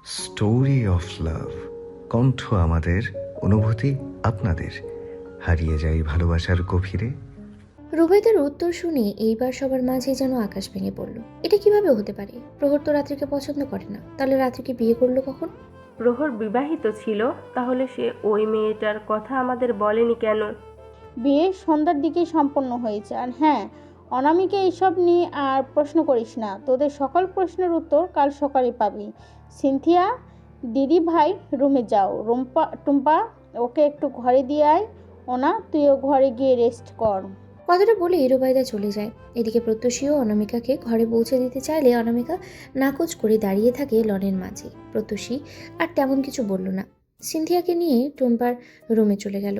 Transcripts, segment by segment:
Story of love. কণ্ঠ আমাদের, অনুভূতি আপনাদের। হারিয়ে যাই ভালোবাসার গভীরে। রুবাইদার উত্তর শুনে এইবার সবার মাঝে যেন আকাশ ভেঙে পড়ল। এটা কিভাবে হতে পারে? প্রহর তো রাত্রিকে পছন্দ করে না, তাহলে রাত্রিকে বিয়ে করলো কখন? প্রহর বিবাহিত ছিল, তাহলে সে ওই মেয়েটার কথা আমাদের বলেনি কেন? বিয়ে সন্ধ্যার দিকেই সম্পন্ন হয়েছে। আর হ্যাঁ, অনামিকে এইসব নিয়ে আর প্রশ্ন করিস না। তোদের সকল প্রশ্নের উত্তর কাল সকালে পাবি। সিনথিয়া, দিদি ভাই রুমে যাও। টুম্পা, ওকে একটু ঘরে দিয়ে আয়। ওনা, তুইও ঘরে গিয়ে রেস্ট কর। কথাটা বলে রুবাইদা চলে যায়। এদিকে প্রত্যুষীও অনামিকাকে ঘরে পৌঁছে দিতে চাইলে অনামিকা নাকচ করে দাঁড়িয়ে থাকে লনের মাঝে। প্রত্যুষী আর তেমন কিছু বলল না, সিনথিয়াকে নিয়ে টুম্পার রুমে চলে গেল।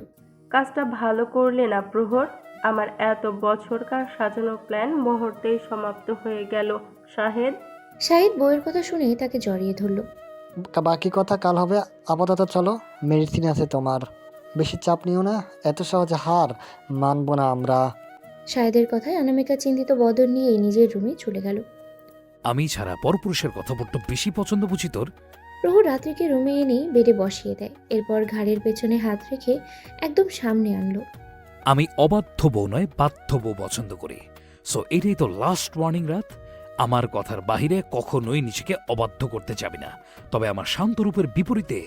কাজটা ভালো করলে না প্রহর? আমার এত বছরকার সাজানো প্ল্যান মুহূর্তেই সমাপ্ত হয়ে গেল। শাহেদ। শাহিদ বউয়ের কথা শুনে তাকে জড়িয়ে ধরল। বাকি কথা কাল হবে। আপাতত চলো, মেডিসিন আছে তোমার। বেশি চাপ নিও না, এত সহজে হার মানবো না আমরা। শাহেদের কথায় অনামিকা চিন্তিত বদন নিয়ে নিজের রুমে চলে গেল। আমি ছাড়া পরপুরুষের কথা বড্ড বেশি পছন্দ বুঝি তোর। প্রহর রাত্রিকে রুমে এনেই বেডে বসিয়ে দেয়। এরপর ঘাড়ের পেছনে হাত রেখে একদম সামনে আনলো। আমি অবাধ্য বউ নয়, বাধ্য বউ পছন্দ করি। সো এটাই তো লাস্ট ওয়ার্নিং রাত। আমার কথার বাহিরে কখনোই নিজেকে অবাধ্য করতে যাবি না। তবে আমার শান্ত রূপের বিপরীতে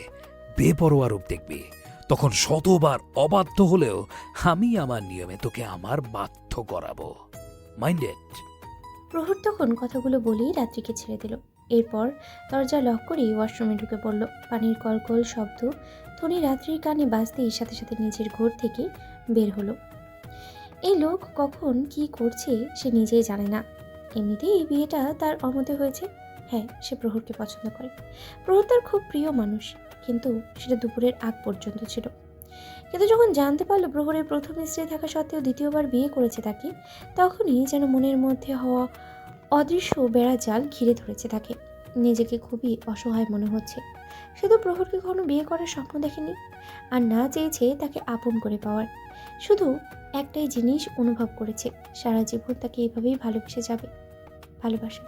বেপরোয়া রূপ দেখবি। তখন শতবার অবাধ্য হলেও আমি আমার নিয়মে তোকে আমার বাধ্য করাবো। মাইন্ডেড? প্রহর তখন কথাগুলো বলেই রাত্রিকে ছেড়ে দিল। এরপর দরজা লক করেই ওয়াশরুমে ঢুকে পড়ল। পানির কলকল শব্দ ধ্বনি রাত্রির কানে বাজতেই সাথে সাথে নিজের ঘর থেকে বের হলো। এই লোক কখন কি করছে সে নিজেই জানে না। এমনিতেই এই বিয়েটা তার অমতে হয়েছে। হ্যাঁ, সে প্রহরকে পছন্দ করে। প্রহর তার খুব প্রিয় মানুষ, কিন্তু সেটা দুপুরের আগ পর্যন্ত ছিল। কিন্তু যখন জানতে পারলো প্রহরের প্রথম স্ত্রী থাকা সত্ত্বেও দ্বিতীয়বার বিয়ে করেছে তাকে, তখনই যেন মনের মধ্যে হওয়া অদৃশ্য বেড়া জাল ঘিরে ধরেছে তাকে। নিজেকে খুবই অসহায় মনে হচ্ছে। সে তো প্রহরকে কখনো বিয়ে করার স্বপ্ন দেখেনি, আর না চেয়েছে তাকে আপন করে পাওয়ার। শুধু একটাই জিনিস অনুভব করেছে, সারা জীবন তাকে এভাবেই ভালোবেসে যাবে। ভালোবাসা,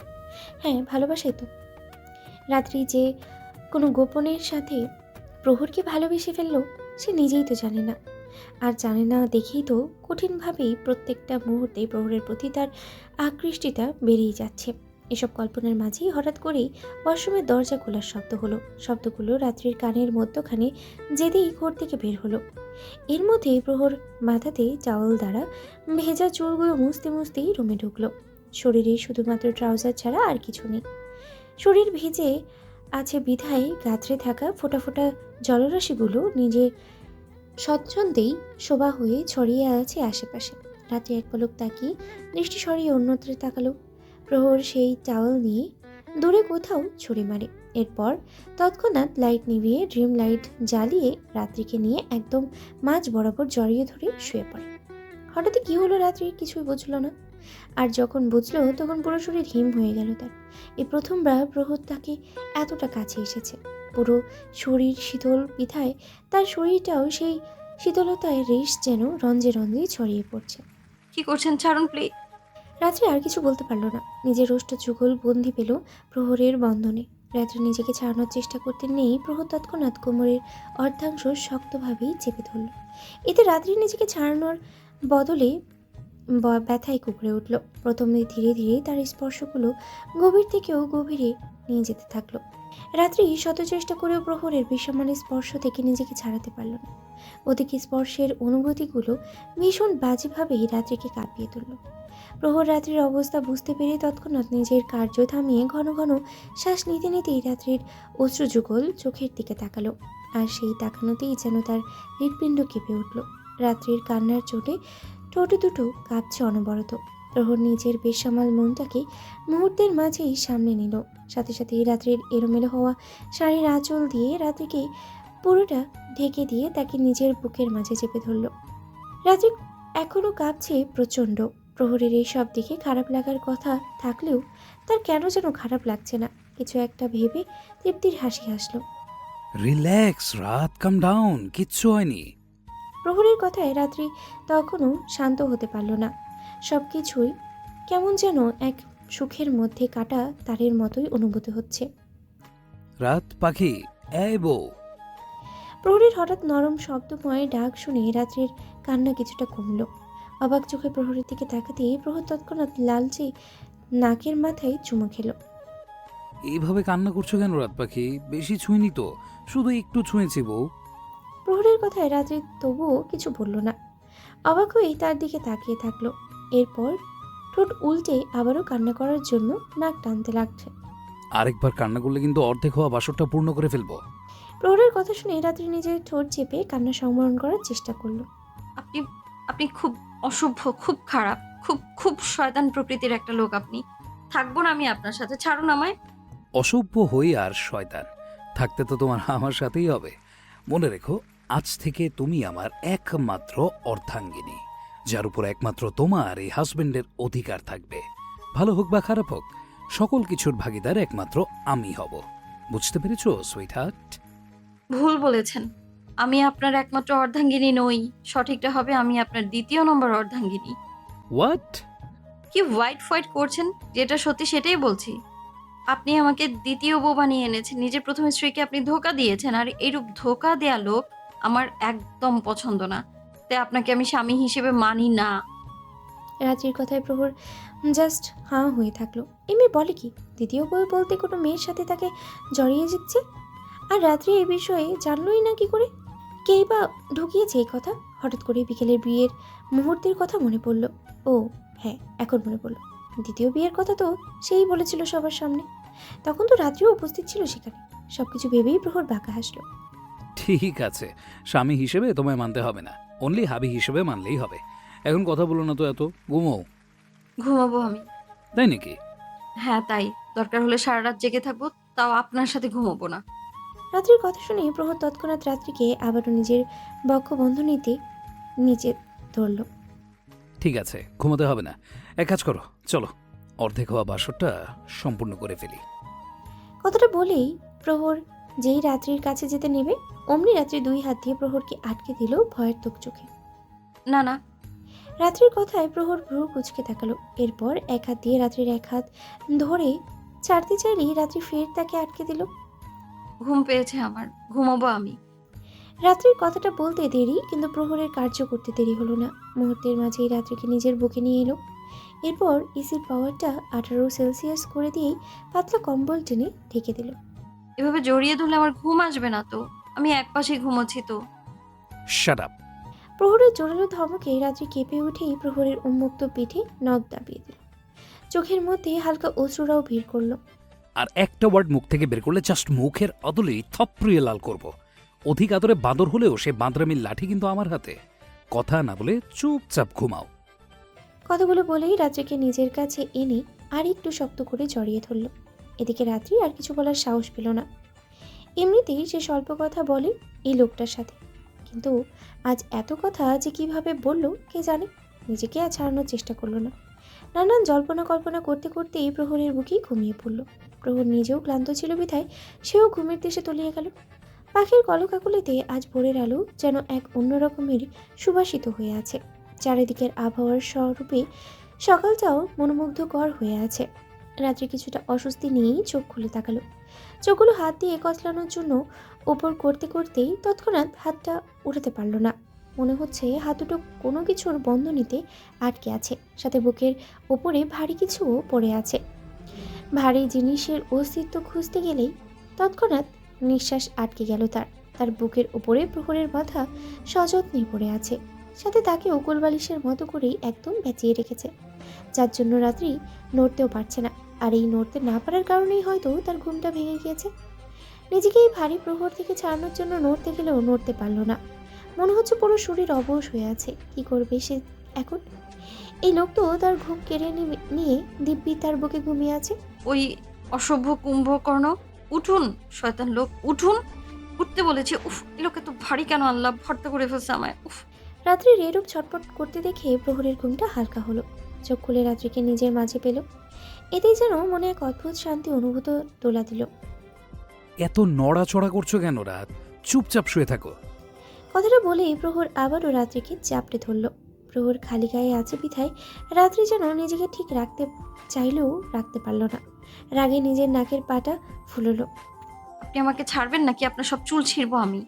হ্যাঁ ভালোবাসাই তো। রাত্রি যে কোনো গোপনের সাথে প্রহরকে ভালোবেসে ফেললো, সে নিজেই তো জানে না। আর জানে না দেখেই তো কঠিনভাবেই প্রত্যেকটা মুহূর্তে প্রহরের প্রতি তার আকৃষ্টিটা বেড়েই যাচ্ছে। এসব কল্পনার মাঝেই হঠাৎ করেই ওয়াশরুমের দরজা খোলার শব্দ হলো। শব্দগুলো রাত্রির কানের মধ্যখানে যেতেই ঘর থেকে বের হলো। এর মধ্যেই প্রহর মাথাতে চাওয়াল দ্বারা ভেজা চুলগুলো মুছতে মুছতেই রুমে ঢুকলো। শরীরে শুধুমাত্র ট্রাউজার ছাড়া আর কিছু নেই। শরীর ভিজে আছে বিধায় গাত্রে থাকা ফোঁটা ফোঁটা জলরাশিগুলো নিজের স্বচ্ছন্দেই শোভা হয়ে ছড়িয়ে আছে আশেপাশে। রাতে এক পলক তাকিয়ে দৃষ্টি সরিয়ে অন্যত্র তাকালো। প্রহর সেই টাওয়েল নিয়ে দূরে কোথাও ছুঁড়ে মারে। এরপর তৎক্ষণাৎ লাইট নিভিয়ে ড্রিম লাইট জ্বালিয়ে রাত্রিকে নিয়ে একদম মাঝ বরাবর জড়িয়ে ধরে শুয়ে পড়ে। হঠাৎ কি হলো রাত্রি কিছুই বুঝলো না। আর যখন বুঝলো তখন পুরো শরীর হিম হয়ে গেল তার। এই প্রথমবার প্রহর তাকে এতটা কাছে এসেছে। পুরো শরীর শীতল বিধায় তার শরীরটাও সেই শীতলতায় রেশ যেন রঞ্জে রঞ্জে ছড়িয়ে পড়ছে। কি করছেন? ছাড়ুন প্লিজ। রাত্রি আর কিছু বলতে পারল না। নিজের রোষ্ট যুগল বন্দি পেল প্রহরের বন্ধনে। রাত্রি নিজেকে ছাড়ানোর চেষ্টা করতে নেই, প্রহর তৎক্ষণাৎ কোমরের অর্ধাংশ শক্তভাবেই চেপে ধরল। এতে রাত্রি নিজেকে ছাড়ানোর বদলে ব্যথায় কুঁকড়ে উঠল। প্রথমে ধীরে ধীরে তার স্পর্শগুলো গভীর থেকেও গভীরে নিয়ে যেতে থাকলো। রাত্রি শত চেষ্টা করেও প্রহরের বিষমান স্পর্শ থেকে নিজেকে ছাড়াতে পারল না। ওদিকে স্পর্শের অনুভূতিগুলো ভীষণ বাজেভাবেই রাত্রিকে কাঁপিয়ে তুলল। প্রহর রাত্রির অবস্থা বুঝতে পেরে তৎক্ষণাৎ নিজের কার্য থামিয়ে ঘন ঘন শ্বাস নিতে নিতেই রাত্রির অশ্রুযুগল চোখের দিকে তাকালো। আর সেই তাকানোতেই যেন তার হৃৎপিণ্ড কেঁপে উঠল। রাত্রির কান্নার চোটে ঠোঁট দুটো কাঁপছে অনবরত। প্রহর নিজের বেসামাল মনটাকে মুহূর্তের মাঝেই সামনে নিল। সাথে সাথেই রাত্রির এলোমেলো হওয়া শাড়ির আঁচল দিয়ে রাত্রিকে পুরোটা ঢেকে দিয়ে তাকে নিজের বুকের মাঝে চেপে ধরল। রাত্রি এখনও কাঁপছে প্রচণ্ড। প্রহরের এই সব দিকে খারাপ লাগার কথা থাকলেও তার কেন যেন খারাপ লাগছে না। কিছু একটা ভেবে তৃপ্তির হাসি হাসলো। রিল্যাক্স রাত, কাম ডাউন, কিচ্ছু হয়নি। প্রহরের কথায় রাত্রি তখনও শান্ত হতে পারল না। সব কিছুই কেমন যেন এক সুখের মধ্যে কাটা তারের মতোই অনুভূতি হচ্ছে। রাত পাখি, এই বউ। প্রহরীর হঠাৎ নরম শব্দময় ডাক শুনে রাত্রির কান্না কিছুটা কমল। অবাক চোখে প্রহরীর দিকে তাকাতেই প্রহর তৎক্ষণাৎ লালচে নাকের মাথায় চুমু খেল। এইভাবে কান্না করছো কেন রাত পাখি? বেশি ছুঁইনি তো, শুধু একটু ছুঁয়েছি বউ। প্রহরীর কথায় রাত্রি তবুও কিছু বলল না। অবাক হয়েই তার দিকে তাকিয়ে থাকলো। এরপর ঠোঁট উল্টে আবারও কান্না করার জন্য নাক টানতে লাগছে। আরেকবার কান্না করলে কিন্তু অর্ধেক হওয়া বাসরটা পূর্ণ করে ফেলবো। প্রহরের কথা শুনে রাত্রি নিজের ঠোঁট চেপে কান্না সংবরণ করার চেষ্টা করলো। আপনি আপনি খুব অসভ্য, খুব খারাপ, খুব খুব শয়তান প্রকৃতির একটা লোক আপনি। থাকবো না আমি আপনার সাথে, ছাড়ুন আমায়। অসভ্য হই আর শয়তান থাকতে তো তোমার আমার সাথেই হবে। মনে রেখো, আজ থেকে তুমি আমার একমাত্র অর্ধাঙ্গিনী, যার উপর একমাত্র তোমার এই হাজবেন্ডের অধিকার থাকবে। ভালো হোক বা খারাপ হোক, সকল কিছুর ভাগিদার একমাত্র আমি হব। বুঝতে পেরেছো সুইট হার্ট? ভুল বলেছেন। আমি আপনার একমাত্র অর্ধাঙ্গিনী নই, সঠিকটা হবে আমি আপনার দ্বিতীয় নম্বর অর্ধাঙ্গিনী। হোয়াট? কি হোয়াইট হোয়াইট করছেন? যেটা সত্যি সেটাই বলছি। আপনি আমাকে দ্বিতীয় বউ বানিয়ে এনেছেন, নিজের প্রথম স্ত্রীকে আপনি ধোঁকা দিয়েছেন, আর এইরূপ ধোঁকা দেয়া লোক আমার একদম পছন্দ না। তাই আপনাকে আমি স্বামী হিসেবে মানি না। রাত্রির কথায় প্রহর জাস্ট হাঁ হয়ে থাকলো। এ মেয়ে বলে কি? দ্বিতীয় বই বলতে কোনো মেয়ের সাথে তাকে জড়িয়ে যাচ্ছে? আর রাত্রি এই বিষয়ে জানলই না কি করে? কেই বা ঢুকিয়েছে এই কথা? হঠাৎ করে বিকেলের বিয়ের মুহূর্তের কথা মনে পড়ল। ও হ্যাঁ, এখন মনে পড়ল। দ্বিতীয় বিয়ের কথা তো সেই বলেছিল সবার সামনে। তখন তো রাত্রিও উপস্থিত ছিল সেখানে। সবকিছু ভেবেই প্রহর বাঁকা হাসলো। ঠিক আছে, স্বামী হিসেবে তোমায় মানতে হবে না, অনলি হাবি হিসেবে মানলেই হবে। এখন কথা বলো না তো এত, ঘুমোও। ঘুমাবো আমি। তাই নাকি? হ্যাঁ তাই, দরকার হলে সারা রাত জেগে থাকবো, তাও আপনার সাথে ঘুমাবো না। রাত্রির কথা শুনে প্রহর তৎক্ষণাৎ রাত্রিকে আবারও নিজের বক্ষবন্ধনীতে নিচে ধরল। ঠিক আছে, ঘুমাতে হবে না। এক কাজ করো, চলো অর্ধেক হওয়া বাসরটা সম্পূর্ণ করে ফেলি। কথাটা বলেই প্রহর যেই রাত্রির কাছে যেতে নেবে, অমনি রাত্রি দুই হাত দিয়ে প্রহরকে আটকে দিল ভয়ের তোক চোখে। না না। রাত্রির কথায় প্রহর ভ্রু কুঁচকে তাকালো। এরপর এক হাত দিয়ে রাত্রির এক হাত ধরে ছাড়তে চাইলেই রাত্রি ফের তাকে আটকে দিল। ঘুম পেয়েছে আমার, ঘুমাবো আমি। রাত্রির কথাটা বলতে দেরি, কিন্তু প্রহরের কার্য করতে দেরি হলো না। মুহূর্তের মাঝেই রাত্রিকে নিজের বুকে নিয়ে এলো। এরপর এসির পাওয়ারটা 18°C করে দিয়েই পাতলা কম্বল টেনে ঢেকে দিল। এভাবে জড়িয়ে ধরলে আমার ঘুম আসবে না তো, আমি এক পাশে ঘুমোচ্ছি তো। Shut up! প্রহরের জোরালো ধমকে রাত্রি কেঁপে উঠেই প্রহরের উন্মুক্ত পিঠে নখ দাবিয়ে দিল। চোখের মধ্যে হালকা অশ্রুরাও ভিড় করলো। আর একটা ওয়ার্ড মুখ থেকে বের করলে জাস্ট মুখের অদলেই থপড়িয়ে লাল করব। অধিক আদরে বাঁদর হলেও সে বাঁদরামির লাঠি কিন্তু আমার হাতে। কথা না বলে চুপচাপ ঘুমাও। কথাগুলো বলেই রাত্রিকে নিজের কাছে এনে আর একটু শক্ত করে জড়িয়ে ধরল। এদিকে রাত্রি আর কিছু বলার সাহস পেল না। এমনিতেই সে স্বল্প কথা বলে এই লোকটার সাথে, কিন্তু আজ এত কথা যে কিভাবে বলল কে জানে। নিজেকে আর ছাড়ানোর চেষ্টা করলো না। নানান জল্পনা কল্পনা করতে করতেই প্রহরের বুকেই ঘুমিয়ে পড়ল। প্রহর নিজেও ক্লান্ত ছিল বিধায় সেও ঘুমের দেশে তলিয়ে গেল। পাখির কলকাকলিতে আজ ভোরের আলো যেন এক অন্যরকমের সুবাসিত হয়ে আছে। চারিদিকের আবহাওয়ার স্বরূপে সকালটাও মনোমুগ্ধকর হয়ে আছে। রাত্রি কিছুটা অস্বস্তি নিয়েই চোখ খুলে তাকালো। চোখগুলো হাত দিয়ে কচলানোর জন্য ওপর করতে করতেই তৎক্ষণাৎ হাতটা উঠাতে পারল না। মনে হচ্ছে হাত দুটো কোনো কিছুর বন্ধনীতে আটকে আছে, সাথে বুকের ওপরে ভারী কিছুও পড়ে আছে। ভারী জিনিসের অস্তিত্ব খুঁজতে গেলেই তৎক্ষণাৎ নিঃশ্বাস আটকে গেল তার বুকের ওপরে প্রহরের মাথা সযত্নে পড়ে আছে, সাথে তাকে উকুল বালিশের মতো করেই একদম বেঁচিয়ে রেখেছে, যার জন্য রাত্রি নড়তেও পারছে না। আর এই নড়তে না পারার কারণেই হয়তো তার ঘুমটা ভেঙে গিয়েছে। নিজেকে এই ভারী প্রহর থেকে ছাড়ানোর জন্য নড়তে গেলেও নড়তে পারল না। মনে হচ্ছে পুরো শরীর অবশ হয়ে আছে। কি করবে সে এখন? এই লোক তো তার ঘুম কেড়ে নিয়ে দিব্যি তার বুকে ঘুমিয়ে আছে। ওই অসভ্য কুম্ভকর্ণ, উঠুন শয়তান লোক, উঠুন। উঠতে বলেছি। উফ, এই লোক এত ভারী কেন? আল্লাহ ভর্তা করে ফেলছে আমায়। উফ। রাত্রির এরূপ ছটপট করতে দেখে প্রহরের ঘুমটা হালকা হলো। চোখ খুলে রাত্রিকে নিজের মাঝে পেল। এতেই যেন মনে এক অদ্ভুত শান্তি অনুভূত তোলা দিল। এত নড়াচড়া করছো কেন রাত? চুপচাপ শুয়ে থাকো। কথাটা বলেই প্রহর আবারও রাত্রিকে চাপড়ে ধরল। প্রহর খালি গায়ে আছে বিধায় রাত্রি যেন নিজেকে ঠিক রাখতে চাইলেও রাখতে পারল না। রাগে নিজের নাকের পাটা ফুলল। আপনি আমাকে ছাড়বেন নাকি আপনার সব চুল ছিঁড়বো আমি?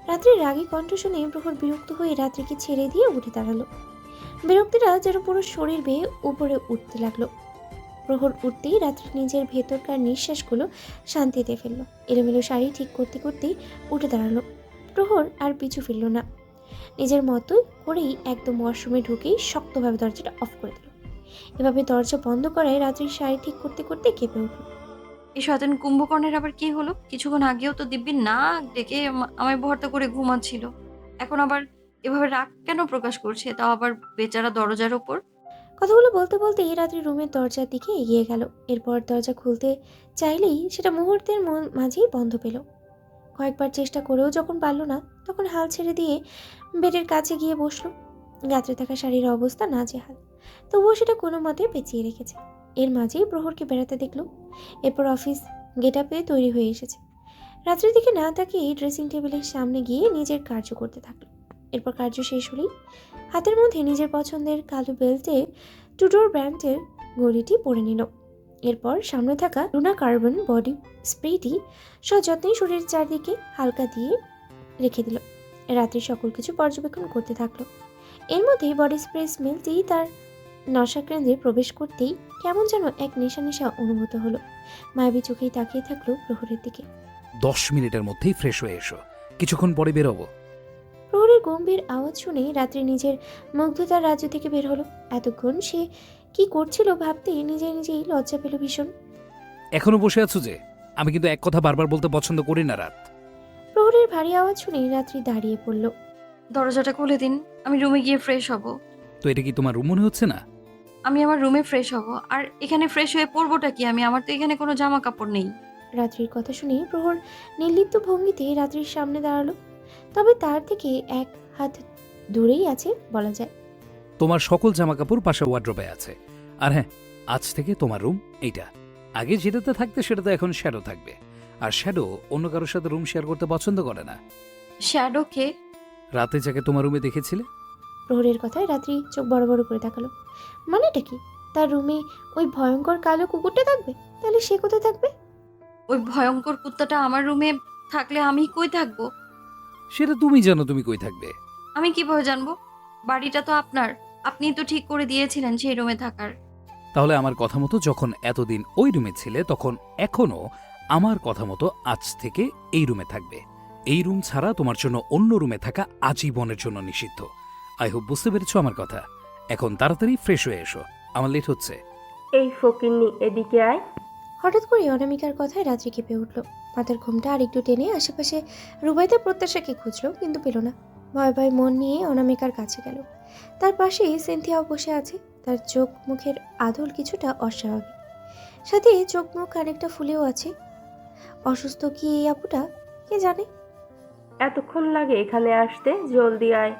রাত্রির রাগী কণ্ঠ শুনে প্রহর বিরক্ত হয়ে রাত্রিকে ছেড়ে দিয়ে উঠে দাঁড়ালো। বিরক্তিটা যেন পুরো শরীর বেয়ে উপরে উঠতে লাগলো। প্রহর উঠতেই রাত্রি নিজের ভেতরকার নিঃশ্বাসগুলো শান্তিতে ফেললো। এলোমেলো শাড়ি ঠিক করতে করতেই উঠে দাঁড়ালো। প্রহর আর পিছু ফিরল না, নিজের মতোই করেই একদম ওয়াশরুমে ঢুকেই শক্তভাবে দরজাটা অফ করে দিল। এভাবে দরজা বন্ধ করায় রাত্রির শাড়ি ঠিক করতে করতে কেঁপে উঠল। এই শয়তান কুম্ভকর্ণের আবার কি হলো? কিছুক্ষণ আগেও তো দিব্যি নাক ডেকে আমায় ভর্তা করে ঘুমাচ্ছিল। এখন আবার এভাবে রাগ কেন প্রকাশ করছে, তাও আবার বেচারা দরজার ওপর? কথাগুলো বলতে বলতেই রাত্রি রুমের দরজার দিকে এগিয়ে গেল। এরপর দরজা খুলতে চাইলেই সেটা মুহূর্তের মাঝেই বন্ধ পেল। কয়েকবার চেষ্টা করেও যখন পারল না, তখন হাল ছেড়ে দিয়ে বেডের কাছে গিয়ে বসলো। গাত্রে থাকা শাড়ির অবস্থা নাজেহাল, তবুও সেটা কোনো মতে পেঁচিয়ে রেখেছে। এর মাঝেই প্রহরকে বেড়াতে দেখলো। এরপর অফিস গেট আপে তৈরি হয়ে এসেছে। রাত্রির দিকে না তাকিয়ে ড্রেসিং টেবিলের সামনে গিয়ে নিজের কার্য করতে থাকলো। এরপর কার্য শেষ হলেই হাতের মধ্যে নিজের পছন্দের কালো বেল্টে টুডোর ব্র্যান্ডের ঘড়িটি পরে নিল। এরপর সামনে থাকা লুনা কার্বন বডি স্প্রেটি সযত্নে শরীরের চারদিকে হালকা দিয়ে রেখে দিল। রাত্রি সকল কিছু পর্যবেক্ষণ করতে থাকলো। এর মধ্যে বডি স্প্রে স্মেলটি তার নশাকেন্দ্রে প্রবেশ করতেই কেমন যেন এক নেশা নেশা অনুভূত হলো। মায়াবী চোখেই তাকিয়ে থাকলো প্রহরের দিকে। 10 মিনিটের মধ্যেই ফ্রেশ হয়ে এসো, কিছুক্ষণ পরে বেরোবো। প্রহরের গম্ভীর আওয়াজ শুনে রাত্রি নিজের মুগ্ধতার রাজ্য থেকে বের হলো। এতক্ষণ সে কি করছিল ভাবতে নিজে নিজেই লজ্জা পেল ভীষণ। এখনো বসে আছো যে? আমি কিন্তু এক কথা বারবার বলতে পছন্দ করি না রাত। প্রহরের ভারী আওয়াজ শুনে রাত্রি দাঁড়িয়ে পড়ল। দরজাটা খুলে দিন, আমি রুমে গিয়ে ফ্রেশ হব। তো এটা কি তোমার রুম মনে হচ্ছে না? আমি আমার রুমে ফ্রেশ হব। আর এখানে ফ্রেশ হয়ে পড়বোটা কি আমি? আমার তো এখানে কোনো জামা কাপড় নেই। রাত্রির কথা শুনে প্রহর নির্লিপ্ত ভঙ্গিতে রাত্রির সামনে দাঁড়ালো। তবে তার থেকে এক হাত দূরেই আছে বলা যায়। তোমার সকল জামাকাপড় পাশে ওয়ার্ড্রোবে আছে। আর হ্যাঁ, আজ থেকে তোমার রুম এইটা। আগে যেটাতে থাকতে সেটাতে এখন শ্যাডো থাকবে। আর শ্যাডো অন্য কারোর সাথে রুম শেয়ার করতে পছন্দ করে না। শ্যাডো কে? রাতে যাকে তোমার রুমে দেখেছিলে। প্রহরের কথায় রাত্রি চোখ বড় বড় করে তাকালো। মানেটা কি? তার রুমে ওই ভয়ঙ্কর কালো কুকুরটা থাকবে? তাহলে সে কোথায় থাকবে? ওই ভয়ঙ্কর কুত্তাটা আমার রুমে থাকলে আমি কই থাকবো? সেটা তুমি জানো তুমি কই থাকবে। আমি কিভাবে জানবো? বাড়িটা তো আপনার, আপনিই তো ঠিক করে দিয়েছিলেন সেই রুমে থাকার। তাহলে আমার কথা মতো যখন এতদিন ওই রুমে ছিলে, তখন এখনো আমার কথা মতো আজ থেকে এই রুমে থাকবে। এই রুম ছাড়া তোমার জন্য অন্য রুমে থাকা আজীবনের জন্য নিষিদ্ধ। আই হোপ বুঝতে পেরেছো আমার কথা। এখন তাড়াতাড়ি ফ্রেশ হয়ে এসো, আমার লেট হচ্ছে। এই ফকিন্নি, এদিকে আয়। হঠাৎ করে অনামিকার কথায় রাত্রি কেঁপে উঠল। মাথার ঘুমটা আর একটু টেনে আশেপাশে রুবাইদা প্রত্যাশাকে খুঁজল, কিন্তু পেল না। ভয় ভয় মন নিয়ে অনামিকার কাছে গেল। তার পাশেই সিনথিয়াও বসে আছে। তার চোখ মুখের আদল কিছুটা অস্বাভাবিক, সাথে চোখ মুখ খানিকটা ফুলেও আছে। অসুস্থ কি এই আপুটা, কে জানে। এতক্ষণ লাগে এখানে আসতে? জলদি আয়।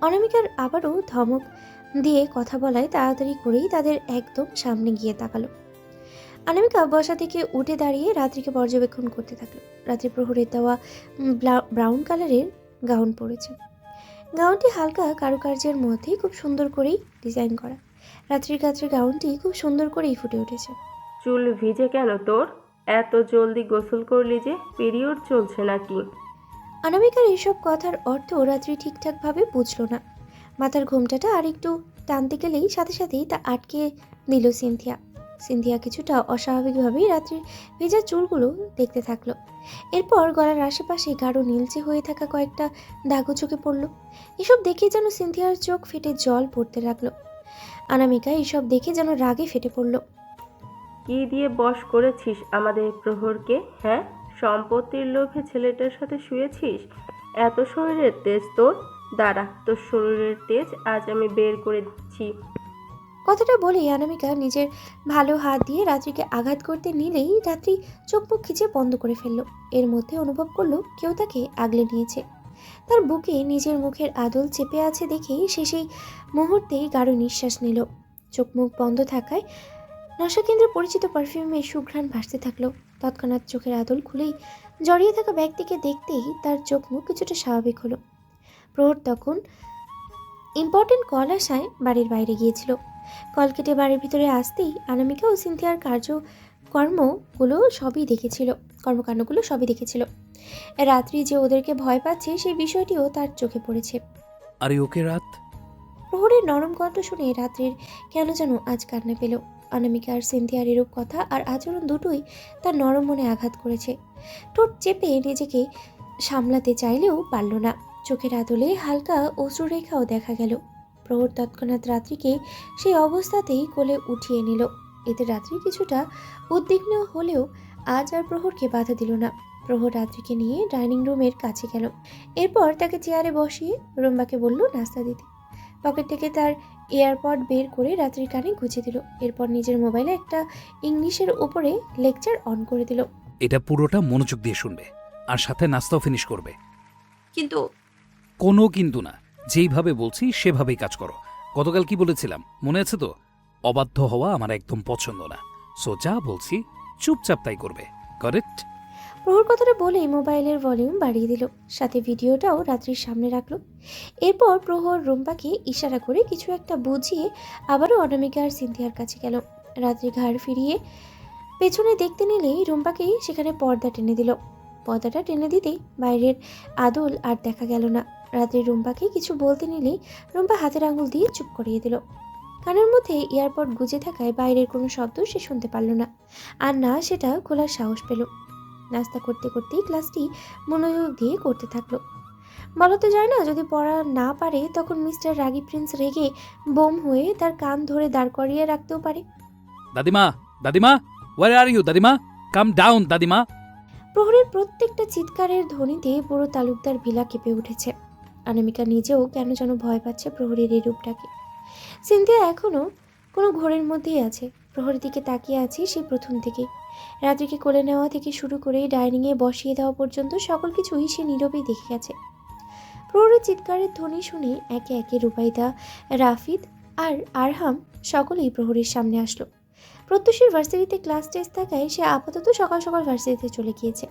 অনামিকার আবারও ধমক দিয়ে কথা বলায় তাড়াতাড়ি করেই তাদের একদম সামনে গিয়ে তাকালো। অনামিকা বসা থেকে উঠে দাঁড়িয়ে রাত্রিকে পর্যবেক্ষণ করতে থাকলো। রাত্রি প্রহরের দেওয়া ব্রাউন কালারের গাউন পরেছে। গাউনটি হালকা কারুকার্যের মধ্যেই খুব সুন্দর করেই ডিজাইন করা। রাত্রির কাছে গাউনটি খুব সুন্দর করেই ফুটে উঠেছে। চুল ভিজে কেন তোর? এত জলদি গোসল করলি যে? পিরিয়ড চলছে নাকি? অনামিকার এইসব কথার অর্থ রাত্রি ঠিকঠাকভাবে বুঝলো না। মাথার ঘোমটাটা আর একটু টানতে গেলেই সাথে সাথেই তা আটকে দিল সিনথিয়া। সিনথিয়া কিছুটা অস্বাভাবিকভাবেই রাত্রির ভেজা চুলগুলো দেখতে থাকলো। এরপর গলার আশেপাশে গাঢ় নীলচে হয়ে থাকা কয়েকটা দাগও চোখে পড়ল। এসব দেখে যেন সিনথিয়ার চোখ ফেটে জল পড়তে লাগলো। অনামিকা এসব দেখে যেন রাগে ফেটে পড়ল। কি দিয়ে বশ করেছিস আমাদের প্রহরকে? হ্যাঁ, সম্পত্তির লোভে ছেলেটার সাথে শুয়েছিস? এত শরীরের তেজ তোর? দাঁড়া, তোর শরীরের তেজ আজ আমি বের করে দিচ্ছি। কথাটা বলেই অনামিকা নিজের ভালো হাত দিয়ে রাত্রিকে আঘাত করতে নিলেই রাত্রি চোখ মুখ খিচে বন্ধ করে ফেলল। এর মধ্যে অনুভব করলো কেউ তাকে আগলে নিয়েছে। তার বুকে নিজের মুখের আদল চেপে আছে দেখেই সে সেই মুহূর্তেই গাঢ় নিঃশ্বাস নিল। চোখ মুখ বন্ধ থাকায় নশাকেন্দ্রে পরিচিত পারফিউমের সুঘ্রাণ ভাসতে থাকলো। তৎক্ষণাৎ চোখের আদল খুলেই জড়িয়ে থাকা ব্যক্তিকে দেখতেই তার চোখ মুখ কিছুটা স্বাভাবিক হলো। প্রহর তখন ইম্পর্টেন্ট কল আসায় বাড়ির বাইরে গিয়েছিল। কল কেটে বাড়ির ভিতরে আসতেই অনামিকা ও সিনথিয়ার কার্যকর্মগুলো সবই দেখেছিল। কর্মকাণ্ডগুলো সবই দেখেছিল। রাত্রি যে ওদেরকে ভয় পাচ্ছে সেই বিষয়টিও তার চোখে পড়েছে। আরে ওকে রাত। প্রহরের নরম কণ্ঠ শুনে রাত্রির কেন যেন আজ কান্না পেল। অনামিকা আর সিনথিয়ার এরূপ কথা আর আচরণ দুটোই তার নরম মনে আঘাত করেছে। ঠোঁট চেপে নিজেকে সামলাতে চাইলেও পারল না। চোখের আদলে হালকা অশ্রুরেখাও দেখা গেল। প্রহর তৎক্ষণাৎ রাত্রিকে সেই অবস্থাতেই কোলে উঠিয়ে নিল। এতে রাত্রি কিছুটা উদ্বিগ্ন হলেও আজ আর প্রহরকে বাধা দিল না। প্রহর রাত্রিকে নিয়ে ডাইনিং রুমের কাছে গেল। এরপর তাকে চেয়ারে বসিয়ে রুম্বাকে বলল নাস্তা দিতে। পকেট থেকে তার এয়ারপড বের করে রাত্রির কানে গুঁজে দিল। এরপর নিজের মোবাইলে একটা ইংলিশের উপরে লেকচার অন করে দিল। এটা পুরোটা মনোযোগ দিয়ে শুনবে আর সাথে নাস্তাও ফিনিশ করবে। কিন্তু কোনো কিন্তু না, যেইভাবে বলছি সেভাবেই কাজ করো। গতকাল কি বলেছিলাম মনে আছে তো? অবাধ্য হওয়া আমার একদম পছন্দ না। সো যা বলছি চুপচাপ তাই করবে। কারেক্ট? প্রহর কথাটা বলেই মোবাইলের ভলিউম বাড়িয়ে দিল, সাথে ভিডিওটাও রাত্রির সামনে রাখলো। এরপর প্রহর রুম্বাকে ইশারা করে কিছু একটা বুঝিয়ে আবারও অনামিকা আর সিনথিয়ার কাছে গেল। রাত্রি ঘাড় ফিরিয়ে পেছনে দেখতে নিলেই রুম্বাকেই সেখানে পর্দা টেনে দিল। পর্দাটা টেনে দিতেই বাইরের আদল আর দেখা গেল না। রাত্রি রুম্বাকে কিছু বলতে নিলেই রুম্বা হাতের আঙুল দিয়ে চুপ করিয়ে দিল। কানের মধ্যে এয়ারপড গুজে থাকায় বাইরের কোনো শব্দ সে শুনতে পারল না, আর না সেটা খোলার সাহস পেল। নাস্তা করতে করতেই ক্লাসটি মনোযোগ দিয়ে করতে থাকলো। বলা তো যায় না, যদি পড়া না পারে তখন মিস্টার রাগী প্রিন্স রেগে বোম হয়ে তার কান ধরে দাঁড় করিয়ে রাখতেও পারে। দাদিমা, দাদিমা, ওয়ার আর ইউ দাদিমা? কাম ডাউন দাদিমা। প্রহরের প্রত্যেকটা চিৎকারের ধ্বনিতে পুরো তালুকদার ভিলা কেঁপে উঠেছে। অনামিকা নিজেও কেন যেন ভয় পাচ্ছে প্রহরের এই রূপটাকে। সিনথিয়া এখনো কোনো ঘোরের মধ্যেই আছে। প্রহরের দিকে তাকিয়ে আছে সেই প্রথম থেকে। রাত্রিকে কোলে নেওয়া থেকে শুরু করে ডাইনিংয়ে বসিয়ে দেওয়া পর্যন্ত সকল কিছুই সে নীরবেই দেখে গেছে। প্রহরের চিৎকারের ধ্বনি শুনে একে একে রুবাইদা, রাফিদ আর আরহাম সকলেই প্রহরের সামনে আসলো। প্রত্যুষের ভার্সিটিতে ক্লাস টেস্ট থাকায় সে আপাতত সকাল সকাল ভার্সিটিতে চলে গিয়েছে।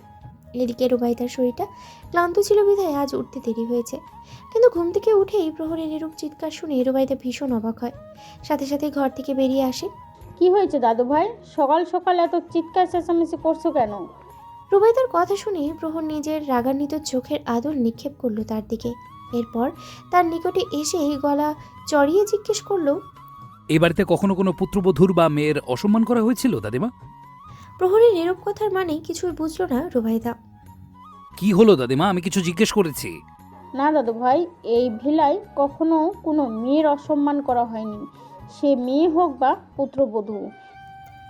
এদিকে রুবাইদার শরীরটা ক্লান্ত ছিল বিধায় আজ উঠতে দেরি হয়েছে। কিন্তু ঘুম থেকে উঠেই প্রহরের এরূপ চিৎকার শুনে রুবাইদা ভীষণ অবাক হয়। সাথে সাথে ঘর থেকে বেরিয়ে আসে। কি হয়েছে দাদু ভাই, সকাল সকাল এত চিৎকার চেঁচামেচি করছো কেন? রুবাইদার কথা শুনে প্রহর নিজের রাগান্বিত চোখের আদল নিক্ষেপ করলো তার দিকে। এরপর তার নিকটে এসে গলা চড়িয়ে জিজ্ঞেস করলো, এই বাড়িতে কখনো কোনো পুত্রবধূর বা মেয়ের অসম্মান করা হয়েছিল দাদিমা? প্রহরের এরূপ কথার মানে কিছুই বুঝলো না রুবাইদা। কি হলো দাদিমা? আমি কিছু জিজ্ঞেস করেছি। না দাদু ভাই, এই ভিলায় কখনো কোনো মেয়ের অসম্মান করা হয়নি, সে মেয়ে হোক বা পুত্রবধূ।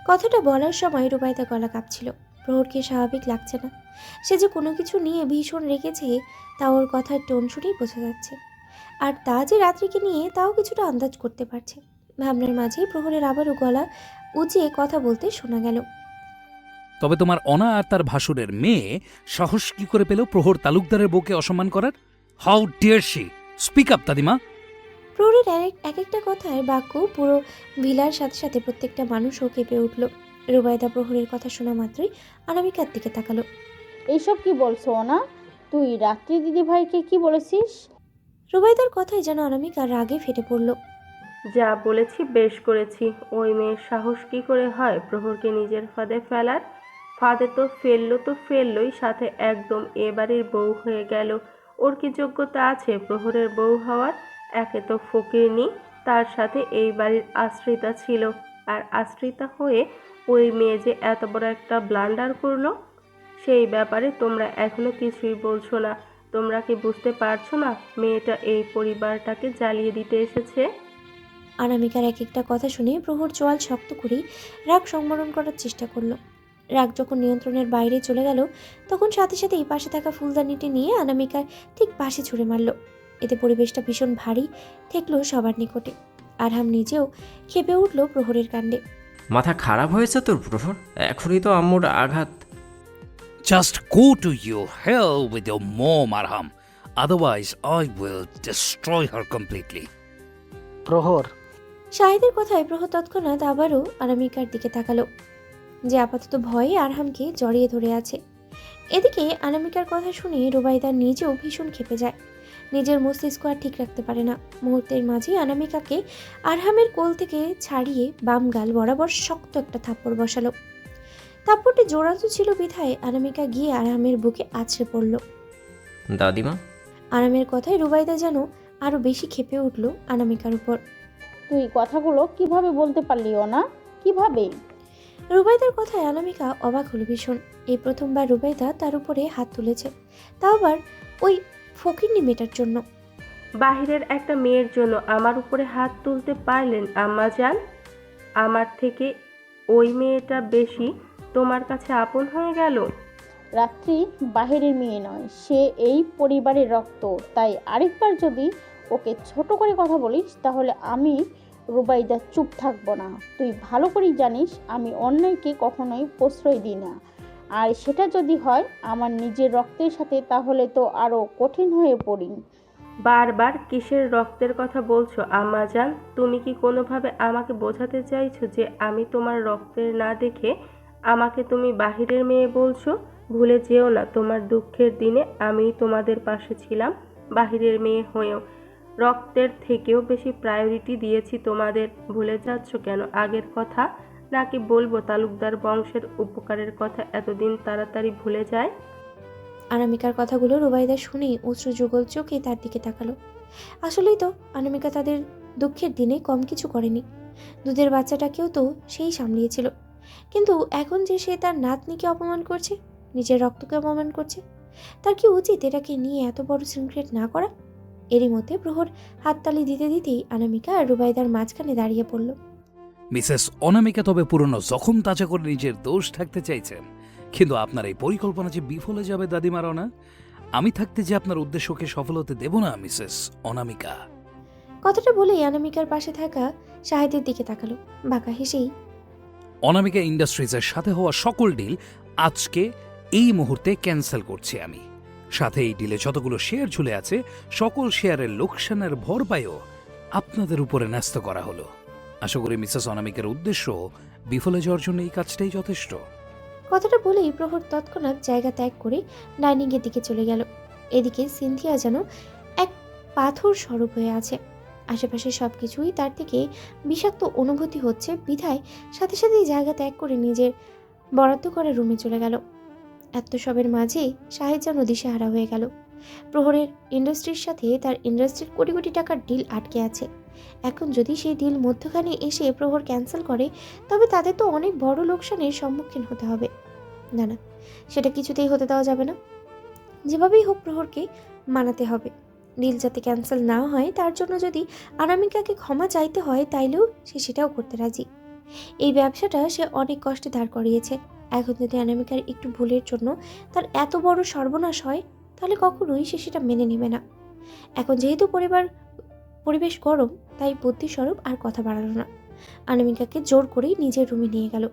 কথাটা বলার সময় রুবাইদা গলা কাঁপছিল। প্রহরকে স্বাভাবিক লাগছে না। সে যে কোনো কিছু নিয়ে ভীষণ রেগেছে তা ওর কথার টোন শুনেই বোঝা যাচ্ছে। আর তা যে রাত্রিকে নিয়ে তাও কিছুটা আন্দাজ করতে পারছে। ভাবনার মাঝেই প্রহরের আবারও গলা উঁচিয়ে কথা বলতে শোনা গেল। তবে তোমার অনা আর তার ভাসুরের মেয়ে সাহস কি করে পেল প্রহর তালুকদারের বউকে অসম্মান করার? How dare she! Speak up দাদিমা। প্রহরের এক একটা কথায় বাক্য পুরো ভিলার সাথে সাথে প্রত্যেকটা মানুষও কেঁপে উঠল। রুবাইদা প্রহরের কথা শোনা মাত্রই অনামিকার দিকে তাকালো। এইসব কি বলছো না? তুই রাত্রি দিদি ভাইকে কি বলেছিস? রুবাইদার কথায় যেন অনামিকা রাগে ফেটে পড়ল। যা বলেছি বেশ করেছি। ওই মেয়ের সাহস কি করে হয় প্রহরকে নিজের ফাঁদে ফেলার? ফাঁদে তো ফেললোই, সাথে একদম এ বাড়ির বউ হয়ে গেল। ওর কি যোগ্যতা আছে প্রহরের বউ হওয়ার? একে তো ফকিরনি, তার সাথে এই বাড়ির আশ্রিতা ছিল। আর আশ্রিতা হয়ে ওই মেয়ে যে এত বড় একটা ব্লান্ডার করলো, সেই ব্যাপারে তোমরা এখনো কিছুই বলছো না। তোমরা কি বুঝতে পারছো না মেয়েটা এই পরিবারটাকে জ্বালিয়ে দিতে এসেছে? অনামিকার এক একটা কথা শুনে প্রহর চোয়াল শক্ত করেই রাগ সংবরণ করার চেষ্টা করলো। রাগ যখন নিয়ন্ত্রণের বাইরে চলে গেল তখন সাথে সাথেই পাশে থাকা ফুলদানিটি নিয়ে অনামিকার ঠিক পাশে ছুঁড়ে মারল। এতে পরিবেশটা ভীষণ ভারী ঠেকলো সবার নিকটে। আরহাম নিজেও ক্ষেপে উঠল প্রহরের কাণ্ডে। মাথা খারাপ হয়েছে তোর প্রহর? এখনই তো আম্মুর আঘাত। Just go to your hell with your mom, Arham. Otherwise, I will destroy her completely. প্রহর, শাহিদের কথায় প্রহর তৎক্ষণাৎ আবারও অনামিকার দিকে তাকালো, যে আপাতত ভয়ে আরহামকে জড়িয়ে ধরে আছে। এদিকে অনামিকার কথা শুনে রুবাইদা নিজেও ভীষণ ক্ষেপে যায়। নিজের মস্তিষ্ক আর ঠিক রাখতে পারে না। মুহূর্তের মাঝেই অনামিকাকে আরহামের কোল থেকে ছাড়িয়ে বাম গাল বরাবর শক্ত একটা থাপ্পড় বসালো। থাপ্পড়টি জোরালো ছিল বিধায় অনামিকা গিয়ে আরামের বুকে আছড়ে পড়ল। দাদিমা, আরামের কথায় রুবাইদা যেন আরো বেশি ক্ষেপে উঠল অনামিকার উপর। তুই কথাগুলো কিভাবে বলতে পারলি না? কিভাবে? রুবাইদার কথায় অনামিকা অবাক হলো ভীষণ। এই প্রথমবার রুবাইদা তার উপরে হাত তুলেছে, তাও আবার ওই ফকিন্নি মেয়েটার জন্য। বাহিরের একটা মেয়ের জন্য আমার উপরে হাত তুলতে পারলেন আম্মাজান? আমার থেকে ওই মেয়েটা বেশি তোমার কাছে আপন হয়ে গেল? রাত্রি বাহিরের মেয়ে নয়, সে এই পরিবারের রক্ত। তাই আরেকবার যদি ওকে ছোট করে কথা বলিস তাহলে আমি রুবাইদা চুপ থাকবো না। তুই ভালো করেই জানিস আমি অন্যায়কে কখনোই প্রশ্রয় দিই না। আর সেটা যদি হয় আমার নিজের রক্তের সাথে তাহলে তো আরও কঠিন হয়ে পড়ি। বারবার কিসের রক্তের কথা বলছো আম্মাজান? তুমি কি কোনোভাবে আমাকে বোঝাতে চাইছো যে আমি তোমার রক্তের না দেখে আমাকে তুমি বাহিরের মেয়ে বলছো? ভুলে যেও না, তোমার দুঃখের দিনে আমি তোমাদের পাশে ছিলাম বাহিরের মেয়ে হয়েও। রক্তের থেকেও বেশি প্রায়োরিটি দিয়েছি তোমাদের। ভুলে যাচ্ছ কেন আগের কথা? নাকি বলবো তালুকদার বংশের উপকারের কথা এতদিন তাড়াতাড়ি ভুলে যায়? অনামিকার কথাগুলো রুবাইদা শুনে অশ্রুযুগল চোখে তার দিকে তাকালো। আসলেই তো অনামিকা তাদের দুঃখের দিনে কম কিছু করেনি। দুধের বাচ্চাটাকেও তো সেই সামলিয়েছিল, কিন্তু এখন যে সে তার নাতনিকে অপমান করছে, নিজের রক্তকে অপমান করছে, তার কি উচিত এটাকে নিয়ে এত বড় সিক্রেট না করা? এরই মধ্যে প্রহর হাততালি দিতে দিতেই অনামিকা আর রুবাইদার মাঝখানে দাঁড়িয়ে পড়ল। মিসেস অনামিকা তবে পুরনো জখম তাজা করে নিজের দোষ থাকতে চাইছেন, কিন্তু আপনার এই পরিকল্পনা যে বিফলে যাবে দাদিমা রনা। আমি থাকতে যে আপনার উদ্দেশ্যকে সফল হতে দেব না মিসেস অনামিকা। কথাটা বলেই অনামিকার পাশে থাকা শাহেদের দিকে তাকালো, বাঁকা হেসেই। অনামিকা ইন্ডাস্ট্রিজের সাথে হওয়া সকল ডিল আজকে এই মুহূর্তে ক্যান্সেল করছি আমি। সাথে এই ডিলে যতগুলো শেয়ার ঝুলে আছে সকল শেয়ারের লোকসানের ভরপাইও আপনাদের উপরে ন্যস্ত করা হলো। আশা করি মিসেস অনামিকার উদ্দেশ্য বিফলে যাওয়ার জন্য এই কাজটাই যথেষ্ট। কথাটা বলেই প্রহর তৎক্ষণাৎ জায়গা ত্যাগ করে ডাইনিংয়ের দিকে চলে গেল। এদিকে সিনথিয়া যেন এক পাথর স্বরূপ হয়ে আছে। আশেপাশে সবকিছুই তার থেকে বিষাক্ত অনুভূতি হচ্ছে বিধায় সাথে সাথেই জায়গা ত্যাগ করে নিজের বরাদ্দ করা রুমে চলে গেল। এত সবের মাঝেই শাহেদ যেন দিশেহারা হয়ে গেল। প্রহরের ইন্ডাস্ট্রির সাথে তার ইন্ডাস্ট্রির কোটি কোটি টাকার ডিল আটকে আছে। এখন যদি সেই ডিল মধ্যখানে এসে প্রহর ক্যান্সেল করে তবে তাদের তো অনেক বড় লোকসানের সম্মুখীন হতে হবে। না না, সেটা কিছুতেই হতে দেওয়া যাবে না। যেভাবেই হোক প্রহরকে মানাতে হবে। ডিল যাতে ক্যান্সেল না হয় তার জন্য যদি অনামিকাকে ক্ষমা চাইতে হয় তাইলেও সে সেটাও করতে রাজি। এই ব্যবসাটা সে অনেক কষ্টে দাঁড় করিয়েছে। এখন যদি অনামিকার একটু ভুলের জন্য তার এত বড় সর্বনাশ হয় তাহলে কখনোই সে সেটা মেনে নেবে না। এখন যেহেতু পরিবেশ গরম, তাই বুদ্ধিস্বরূপ আর কথা বাড়ালো না। অনামিকাকে জোর করেই নিজের রুমে নিয়ে গেল।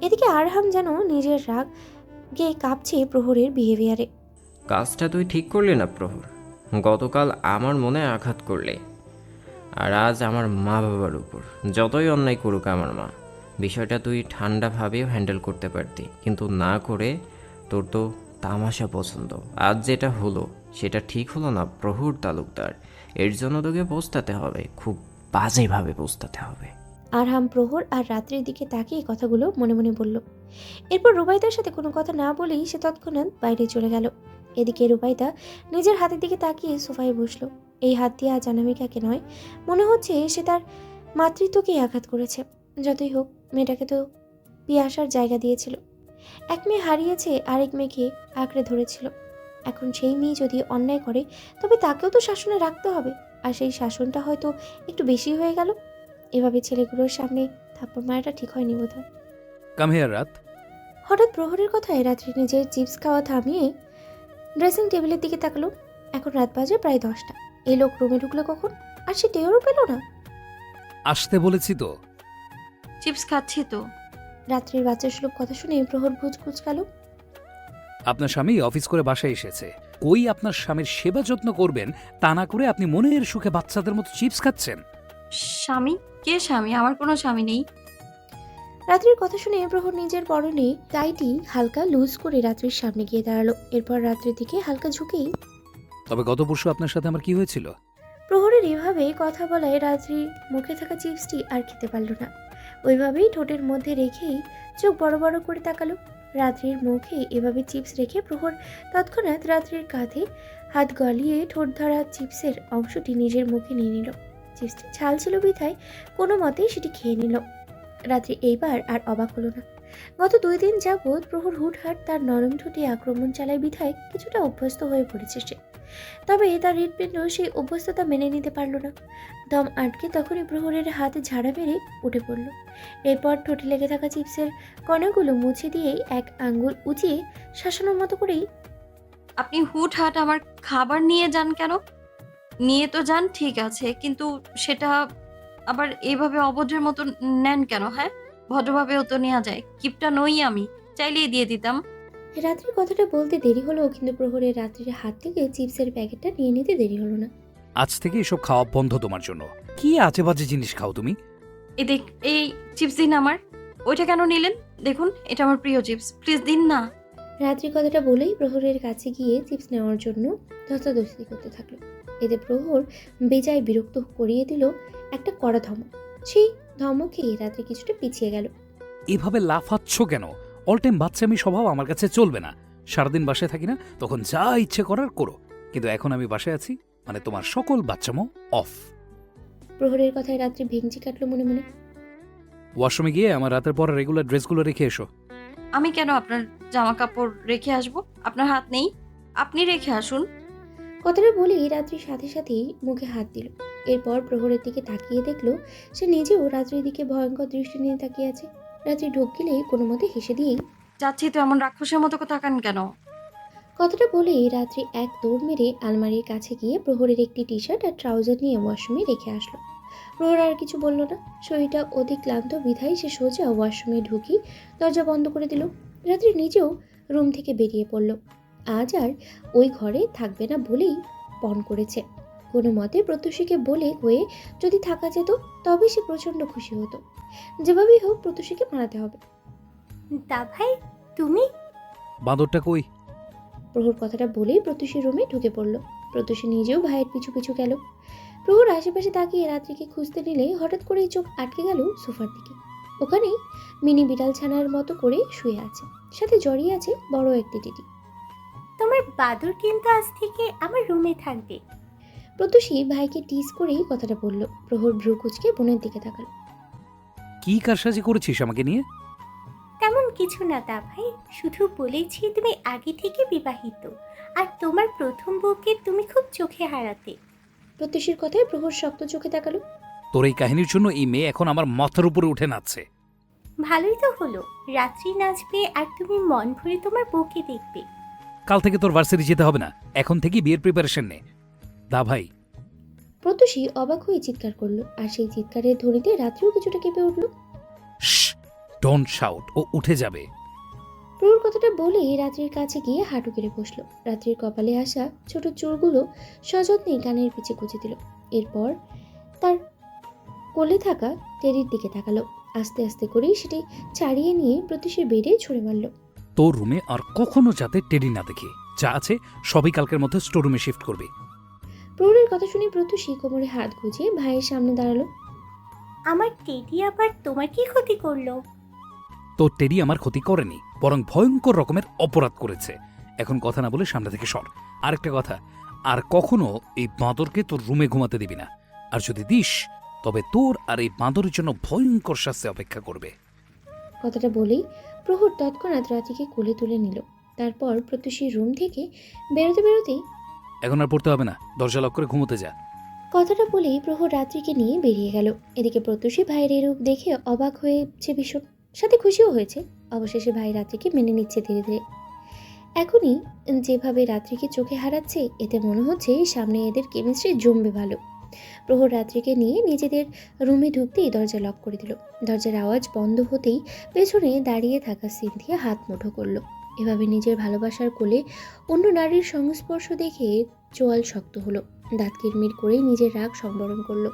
এদিকে আরহাম যেন নিজের রাগে কাঁপছে প্রহরের বিহেভিয়ারে। কাজটা তুই ঠিক করলি না প্রহর। গতকাল আমার মনে আঘাত করলে, আর আজ আমার মা বাবার উপর। যতই অন্যায় করুক আমার মা, বিষয়টা তুই ঠান্ডাভাবেও হ্যান্ডেল করতে পারতি, কিন্তু না করে তোর তো তামাশা পছন্দ। আজ যেটা হলো সেটা ঠিক হলো না প্রহর তালুকদার। এর জন্য তোকে পস্তাতে হবে, খুব বাজেভাবে পস্তাতে হবে। আরহাম প্রহর আর রাত্রির দিকে তাকিয়ে কথাগুলো মনে মনে বলল। এরপর রুবাইদার সাথে কোনো কথা না বলেই সে তৎক্ষণাৎ বাইরে চলে গেল। এদিকে রুবাইদা নিজের হাতের দিকে তাকিয়ে সোফায় বসলো। এই হাত দিয়ে আজ অনামিকাকে নয়, মনে হচ্ছে সে তার মাতৃত্বকেই আঘাত করেছে। যতই হোক, মেয়েটাকে তো পিয়াসার জায়গা দিয়েছিল। এক মেয়ে হারিয়েছে, আরেক মেয়েকে আঁকড়ে ধরেছিল। এখন সেই মেয়ে যদি অন্যায় করে তবে তাকেও তো শাসনে রাখতে হবে, আর সেই শাসনটা হয়তো একটু বেশি হয়ে গেল। এভাবে ছেলেগুলোর সামনে থাপ্পড় মারাটা ঠিক হয়নি বোধহয়। কাম হিয়ার রাত। হঠাৎ প্রহরের কথায় রাত্রি নিজের চিপস খাওয়া থামিয়ে ড্রেসিং টেবিলের দিকে তাকালো। এখন রাত বাজে প্রায় 10টা। এই লোক রুমে ঢুকলো কখন? আর সে টেরও পেল না। আসতে বলেছি তো। চিপস খাচ্ছি তো। রাত্রির বাচ্চা সুলভ কথা শুনে প্রহর ভুজ কুচকালো। আপনার স্বামী অফিস করে বাসায় এসেছে, কই আপনার স্বামীর সেবা যত্ন করবেন তা না করে আপনি মনের সুখে বাচ্চাদের মতো চিপস খাচ্ছেন। স্বামী? কে স্বামী? আমার কোনো স্বামী নেই। রাত্রির কথা শুনে প্রহর নিজের পরনে টাইটি হালকা লুজ করে রাত্রির সামনে গিয়ে দাঁড়ালো। এরপর রাত্রির দিকে হালকা ঝুঁকেই, তবে গত পরশু আপনার সাথে আমার কি হয়েছিল? প্রহরের এভাবে কথা বলায় রাত্রি মুখে থাকা চিপসটি আর খেতে পারল না। ওইভাবেই ঠোঁটের মধ্যে রেখেই চোখ বড় বড় করে তাকালো। রাত্রির মুখে এভাবে চিপস রেখে প্রহর তৎক্ষণাৎ রাত্রির কাঁধে হাত গলিয়ে ঠোঁট ধরা চিপসের অংশটি নিজের মুখে নিয়ে নিল। চিপসটি ঝাল ছিল বিধায় কোনো মতেই সেটি খেয়ে নিল। রাত্রি এইবার আর অবাক হলো না। গত 2 দিন যাবৎ প্রহর হুটহাট তার নরম ঠোঁটে আক্রমণ চালায় বিধায় কিছুটা অভ্যস্ত হয়ে পড়েছে সে। তবে তার হৃৎপিণ্ড সেই অভ্যস্ততা মেনে নিতে পারল না। দম আটকে তখনই প্রহরের হাতে ঝাড়া মেরে উঠে পড়ল। এরপর ঠোঁটে লেগে থাকা চিপসের কণাগুলো মুছে দিয়ে এক আঙ্গুল উঁচিয়ে শাসানোর মতো করেই, আপনি হুটহাট আমার খাবার নিয়ে যান কেন? নিয়ে তো যান ঠিক আছে, কিন্তু সেটা আবার এইভাবে অভদ্রের মতো নেন কেন? হ্যাঁ, ভদ্রভাবেও তো নেওয়া যায়। কিপটা নই আমি, চাইলেই দিয়ে দিতাম। রাত্রির কথাটা বলতে দেরি হলো, কিন্তু প্রহরের রাত্রির হাত থেকে চিপসের প্যাকেটটা নিয়ে নিতে দেরি হলো না। আজ থেকে এসব খাওয়া বন্ধ তোমার জন্য। কি আজে বাজে জিনিস খাও তুমি? এই চিপস দিন আমার। ওইটা কেন নিলেন? দেখুন, এটা আমার প্রিয় চিপস, প্লিজ দিন না। রাত্রি কথাটা বলেই প্রহরের কাছে গিয়ে চিপস নেওয়ার জন্য ধস্তাধস্তি করতে থাকলো। এতে প্রহর বেজায় বিরক্ত করিয়ে দিল একটা কড়া ধমক। সেই ধমকে রাত্রি কিছুটা পিছিয়ে গেল। এভাবে লাফাচ্ছ কেন? অল টাইম বাচ্চামি স্বভাব আমার কাছে চলবে না। সারাদিন বাসায় থাকি না, তখন যা ইচ্ছে করার করো, কিন্তু এখন আমি বাসায় আছি মানে তোমার সকল বাচ্চামো অফ। প্রহরের কথায় রাত্রি ভেঙচি কাটলো মনে মনে। ওয়াশরুমে গিয়ে আমার রাতের পর রেগুলার ড্রেসগুলো রেখে এসো। আমি কেন আপনার জামা কাপড় রেখে আসবো? আপনার হাত নেই, আপনি রেখে আসুন। কথাটা বলেই রাত্রির সাথে সাথেই মুখে হাত দিল। এরপর প্রহরের দিকে তাকিয়ে দেখলো সে নিজেও রাত্রির দিকে ভয়ঙ্কর দৃষ্টি নিয়ে তাকিয়ে আছে। রাত্রি ঢোক গেলে কোনো মতে হেসে দিয়েই, যাচ্ছি তো, এমন রাক্ষসের মতো তাকান কেন? কথাটা বলেই রাত্রি এক দৌড় মেরে আলমারির কাছে গিয়ে প্রহরের একটি টি শার্ট আর ট্রাউজার নিয়ে ওয়াশরুমে রেখে আসলো। প্রহর আর কিছু বলল না। শরীরটা অধিক ক্লান্ত বিধায় সে সোজা ওয়াশরুমে ঢুকি দরজা বন্ধ করে দিল। রাত্রি নিজেও রুম থেকে বেরিয়ে পড়ল। আজ আর ওই ঘরে থাকবে না বলেই পণ করেছে। কোনো মতে প্রত্যুষীকে বলে হয়ে যদি থাকা যেত তবে সে প্রচণ্ড খুশি হতো। যেভাবেই হোক প্রত্যুষীকে মারাতে হবে। দা ভাই, তুমি? বাঁদরটা কই? প্রহর কথাটা বলেই প্রত্যুষী রুমে ঢুকে পড়ল। প্রত্যুষী নিজেও ভাইয়ের পিছু পিছু গেল। প্রহর আশেপাশে তাকিয়ে রাত্রিকে খুঁজতে নিলে হঠাৎ করেই চোখ আটকে গেল সোফার দিকে। ওখানেই মিনি বিড়াল ছানার মতো করে শুয়ে আছে, সাথে জড়িয়ে আছে বড় একটি টিটি। তোমার বাদর কিন্তু আজ থেকে আমার রুমে থাকবে। প্রত্যুষী ভাইকে টিজ করেই কথাটা বলল। প্রহর ভ্রু কুঁচকে বোনের দিকে তাকাল। কি কারসাজি করেছিস আমাকে নিয়ে? তেমন কিছু না দা ভাই, শুধু বলেছি তুমি আগে থেকে বিবাহিত আর তোমার প্রথম বউকে তুমি খুব চোখে হারাতে। প্রত্যুষীর কথায় প্রহর শক্ত চোখে তাকালো। তোর এই কাহিনীর জন্য এই মেয়ে এখন আমার মাথার উপরে উঠে নাচছে। ভালোই তো হলো, রাত্রি নাচবে আর তুমি মন ভরে তোমার বউকে দেখবে। কাল থেকে তোর ভার্সিটি যেতে হবে না, এখন থেকে বিয়ের প্রিপারেশন নে। দা ভাই। প্রত্যুষী অবাক হয়ে চিৎকার করলো, আর সেই চিৎকারের ধ্বনিতে রাত্রিও কিছুটা কেঁপে উঠল। ডোন্ট শাউট, ও উঠে যাবে। প্রহর কথাটা বলেই রাত্রির কাছে গিয়ে হাঁটু কেড়ে বসলো। রাত্রির কপালে আসা ছোট চুলগুলো সযত্নে কানের পিছে গুঁজে দিল। এরপর তার কোলে থাকা টেরির দিকে তাকালো। আস্তে আস্তে করেই সেটি ছাড়িয়ে নিয়ে প্রত্যুষীর বেডে ছুঁড়ে মারল। তোর রুমে আর কখনো যাতে টেডি না দেখে, যা আছে সবই কালকের মধ্যে স্টোররুমে শিফট করবে। প্রহরের কথা শুনে প্রত্যুষী কোমরে হাত গুজিয়ে ভাইয়ের সামনে দাঁড়ালো। আমার টেডি আবার তোমার কি ক্ষতি করলো? তোর টেডি আমার ক্ষতি করেনি, বরং ভয়ঙ্কর রকমের অপরাধ করেছে। এখন কথা না বলে সামনে থেকে সর। আরেকটা কথা, আর কখনো এই বাঁদরকে তোর রুমে ঘুমাতে দিবি না, আর যদি দিস তবে তোর আর এই বাঁদরের জন্য ভয়ঙ্কর শাস্তি অপেক্ষা করবে। কথাটা বলেই প্রহর তৎক্ষণাৎ রাত্রিকে কোলে তুলে নিল। তারপর প্রত্যুষীর রুম থেকে বেরোতে বেরোতেই, এখন আর পড়তে হবে না, দরজা লক করে ঘুমোতে যা। কথাটা বলেই প্রহর রাত্রিকে নিয়ে বেরিয়ে গেল। এদিকে প্রত্যুষী ভাইয়ের এই রূপ দেখে অবাক হয়েছে ভীষণ, সাথে খুশিও হয়েছে। অবশেষে ভাই রাত্রিকে মেনে নিচ্ছে ধীরে ধীরে। এখনই যেভাবে রাত্রিকে চোখে হারাচ্ছে, এতে মনে হচ্ছে সামনে এদের কেমিস্ট্রি জমবে ভালো। প্রহর রাত্রিকে নিয়ে নিজেদের রুমে ঢুকতেই দরজা লক করে দিল। দরজার আওয়াজ বন্ধ হতেই পেছনে দাঁড়িয়ে থাকা সিনথিয়া হাত মুঠো করলো। এভাবে নিজের ভালোবাসার কোলে অন্য নারীর সংস্পর্শ দেখে চোয়াল শক্ত হলো। দাঁত কিরমির করেই নিজের রাগ সংবরণ করলো।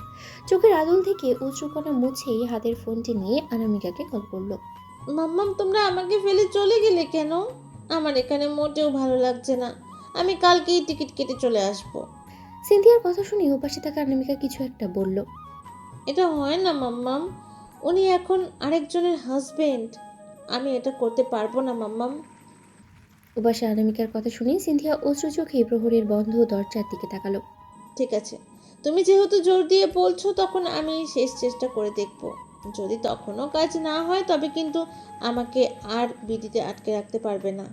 চোখের আদল থেকে উচ্চকণা মুছেই হাতের ফোনটি নিয়ে অনামিকাকে কল করলো। মাম্মাম, তোমরা আমাকে ফেলে চলে গেলে কেন? আমার এখানে মোটেও ভালো লাগছে না, আমি কালকেই টিকিট কেটে চলে আসবো। সিনথিয়ার কথা শুনে ওপাশে থাকা অনামিকা কিছু একটা বলল। এটা হয় না মাম্মাম, উনি এখন আরেকজনের হাজবেন্ড। আমি এটা করতে পারবো না মাম্মাম। উপাসা অনামিকার কথা শুনে সিনথিয়া অশ্রু চোখে প্রহরের বন্ধ দরজার দিকে তাকালো। ঠিক আছে, তুমি যেহেতু জোর দিয়ে বলছো, তখন আমি শেষ চেষ্টা করে দেখব। যদি তখনও কাজ না হয় তবে কিন্তু আমাকে আর বিডিতে আটকে রাখতে পারবে না।